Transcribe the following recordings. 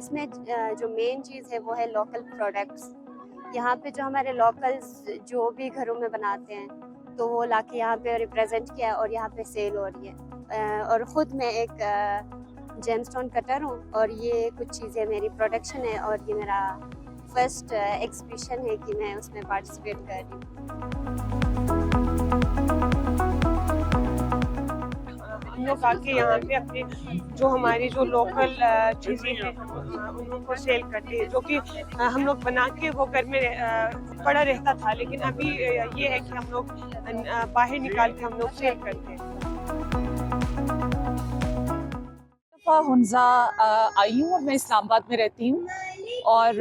इसमें जो मेन चीज़ है वो है लोकल प्रोडक्ट्स। यहाँ पे जो हमारे लोकल्स जो भी घरों में बनाते हैं तो वो लाके यहाँ पे रिप्रेजेंट किया है और यहाँ पे सेल हो रही है। और ख़ुद मैं एक जेमस्टोन कटर हूँ और ये कुछ चीज़ें मेरी प्रोडक्शन है और ये मेरा फर्स्ट एग्जीबिशन है कि मैं उसमें पार्टिसिपेट कर रही हूँ। हम लोग आके यहाँ पे अपने जो हमारी जो लोकल चीज़ें हैं उनको सेल करते हैं, जो कि हम लोग बना के वो घर में पड़ा रहता था, लेकिन अभी ये है कि हम लोग बाहर निकाल के हम लोग सेल करते हैं। हुंजा आई हूँ और मैं इस्लामाबाद में रहती हूँ और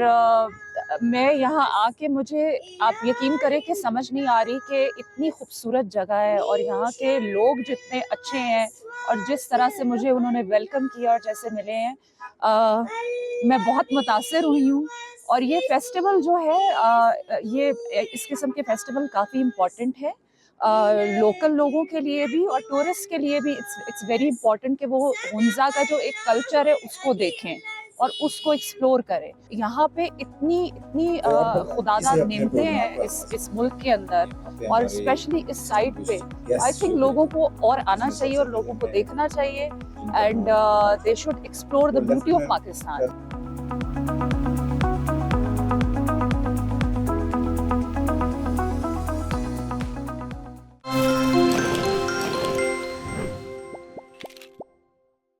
मैं यहाँ आके मुझे आप यकीन करें कि समझ नहीं आ रही कि इतनी खूबसूरत जगह है और यहाँ के लोग जितने अच्छे हैं और जिस तरह से मुझे उन्होंने वेलकम किया और जैसे मिले हैं मैं बहुत मुतासिर हुई हूँ। और ये फेस्टिवल जो है ये इस किस्म के फेस्टिवल काफ़ी इम्पोर्टेंट है लोकल लोगों के लिए भी और टूरिस्ट के लिए भी। इट्स वेरी इंपॉर्टेंट कि वो हुंजा का जो एक कल्चर है उसको देखें और उसको एक्सप्लोर करें। यहाँ पे इतनी खुदादाद नेमतें हैं इस मुल्क के अंदर और स्पेशली इस साइड पे। आई थिंक लोगों को और आना चाहिए और लोगों को देखना चाहिए and they should explore the beauty of Pakistan.